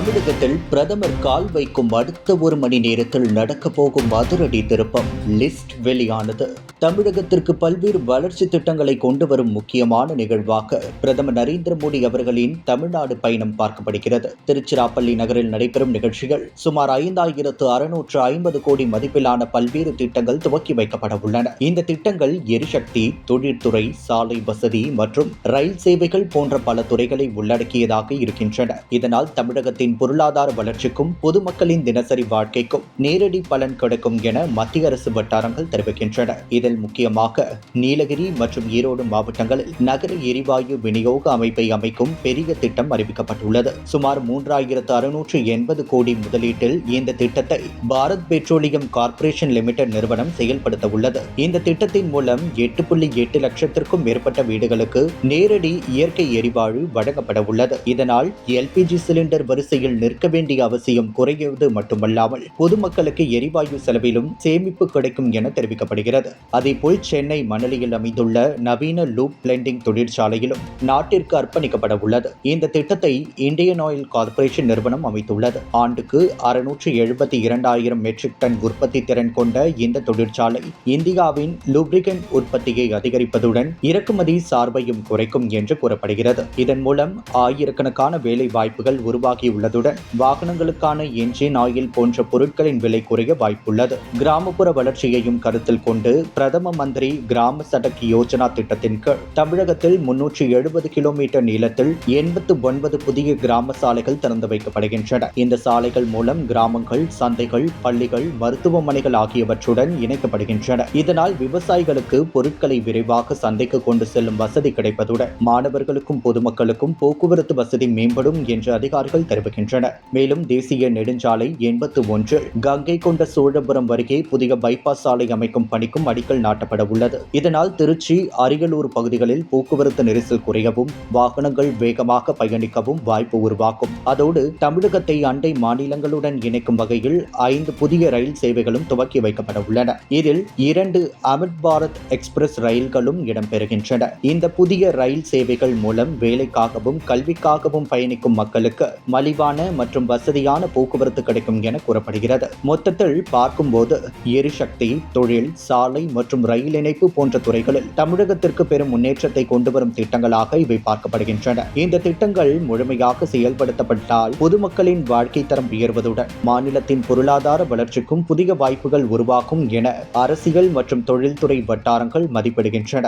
தமிழகத்தில் பிரதமர் கால் வைக்கும் அடுத்த ஒரு மணி நேரத்தில் நடக்கப் போகும் அதிரடி திருப்பம் லிஸ்ட் வெளியானது. தமிழகத்திற்கு பல்வேறு வளர்ச்சி திட்டங்களை கொண்டு வரும் முக்கியமான நிகழ்வாக பிரதமர் நரேந்திர மோடி அவர்களின் தமிழ்நாடு பயணம் பார்க்கப்படுகிறது. திருச்சிராப்பள்ளி நகரில் நடைபெறும் நிகழ்ச்சிகள் சுமார் 5650 கோடி மதிப்பிலான பல்வேறு திட்டங்கள் துவக்கி வைக்கப்பட உள்ளன. இந்த திட்டங்கள் எரிசக்தி, தொழில்துறை, சாலை வசதி மற்றும் ரயில் சேவைகள் போன்ற பல துறைகளை உள்ளடக்கியதாக இருக்கின்றன. இதனால் தமிழகத்தின் பொருளாதார வளர்ச்சிக்கும் பொதுமக்களின் தினசரி வாழ்க்கைக்கும் நேரடி பலன் கிடைக்கும் என மத்திய அரசு வட்டாரங்கள் தெரிவிக்கின்றன. இதில் முக்கியமாக நீலகிரி மற்றும் ஈரோடு மாவட்டங்களில் நகர எரிவாயு விநியோக அமைப்பை அமைக்கும் பெரிய திட்டம் அறிவிக்கப்பட்டுள்ளது. சுமார் 3680 கோடி முதலீட்டில் இந்த திட்டத்தை பாரத் பெட்ரோலியம் கார்ப்பரேஷன் லிமிடெட் நிறுவனம் செயல்படுத்த உள்ளது. இந்த திட்டத்தின் மூலம் 8.8 லட்சத்திற்கும் மேற்பட்ட வீடுகளுக்கு நேரடி இயற்கை எரிவாயு வழங்கப்பட உள்ளது. இதனால் எல்பிஜி சிலிண்டர் வரிசையில் நிற்க வேண்டிய அவசியம் குறைவது மட்டுமல்லாமல் பொதுமக்களுக்கு எரிவாயு செலவிலும் சேமிப்பு கிடைக்கும் என தெரிவிக்கப்படுகிறது. அதேபோல் சென்னை மணலியில் அமைந்துள்ள நவீன லூப் பிளெண்டிங் தொழிற்சாலையிலும் நாட்டிற்கு அர்ப்பணிக்கப்பட உள்ளது. இந்த திட்டத்தை இந்தியன் ஆயில் கார்ப்பரேஷன் நிறுவனம் அமைத்துள்ளது. ஆண்டுக்கு 672,000 மெட்ரிக் டன் உற்பத்தி திறன் கொண்ட இந்த தொழிற்சாலை இந்தியாவின் லூப்ரிகன்ட் உற்பத்தியை அதிகரிப்பதுடன் இறக்குமதி சார்பையும் குறைக்கும் என்று கூறப்படுகிறது. இதன் மூலம் ஆயிரக்கணக்கான வேலை வாய்ப்புகள் உருவாகியுள்ளதுடன் வாகனங்களுக்கான என்ஜின் ஆயில் போன்ற பொருட்களின் விலை குறைய வாய்ப்புள்ளது. கிராமப்புற வளர்ச்சியையும் கருத்தில் கொண்டு பிரதம மந்திரி கிராம சடக் யோஜனா திட்டத்தின் கீழ் தமிழகத்தில் 370 கிலோமீட்டர் நீளத்தில் 89 புதிய கிராம சாலைகள் திறந்து வைக்கப்படுகின்றன. இந்த சாலைகள் மூலம் கிராமங்கள், சந்தைகள், பள்ளிகள், மருத்துவமனைகள் ஆகியவற்றுடன் இணைக்கப்படுகின்றன. இதனால் விவசாயிகளுக்கு பொருட்களை விரைவாக சந்தைக்கு கொண்டு செல்லும் வசதி கிடைப்பதுடன் மாணவர்களுக்கும் பொதுமக்களுக்கும் போக்குவரத்து வசதி மேம்படும் என்று அதிகாரிகள் தெரிவிக்கின்றனர். மேலும் தேசிய நெடுஞ்சாலை 81 கங்கை கொண்ட சோழபுரம் அருகே புதிய பைபாஸ் சாலை அமைக்கும் பணிக்கும் அடிக்கல் நாட்டப்பட உள்ளது. இதனால் திருச்சி, அரியலூர் பகுதிகளில் போக்குவரத்து நெரிசல் குறையவும் வாகனங்கள் வேகமாக பயணிக்கவும் வாய்ப்பு உருவாக்கும். அதோடு தமிழகத்தை அண்டை மாநிலங்களுடன் இணைக்கும் வகையில் 5 புதிய ரயில் சேவைகளும் துவக்கி வைக்கப்பட உள்ளன. இதில் 2 அமிர்த் பாரத் எக்ஸ்பிரஸ் ரயில்களும் இடம்பெறுகின்றன. இந்த புதிய ரயில் சேவைகள் மூலம் வேலைக்காகவும் கல்விக்காகவும் பயணிக்கும் மக்களுக்கு மலிவான மற்றும் வசதியான போக்குவரத்து கிடைக்கும் என கூறப்படுகிறது. மொத்தத்தில் பார்க்கும்போது எரிசக்தி, தொழில், சாலை மற்றும் ரயில் இணைப்பு போன்ற துறைகளில் தமிழகத்திற்கு பெரும் முன்னேற்றத்தை கொண்டு வரும் திட்டங்களாக இவை பார்க்கப்படுகின்றன. இந்த திட்டங்கள் முழுமையாக செயல்படுத்தப்பட்டால் பொதுமக்களின் வாழ்க்கை தரம் உயர்வதுடன் மாநிலத்தின் பொருளாதார வளர்ச்சிக்கும் புதிய வாய்ப்புகள் உருவாக்கும் என அரசியல் மற்றும் தொழில்துறை வட்டாரங்கள் மதிப்பிடுகின்றன.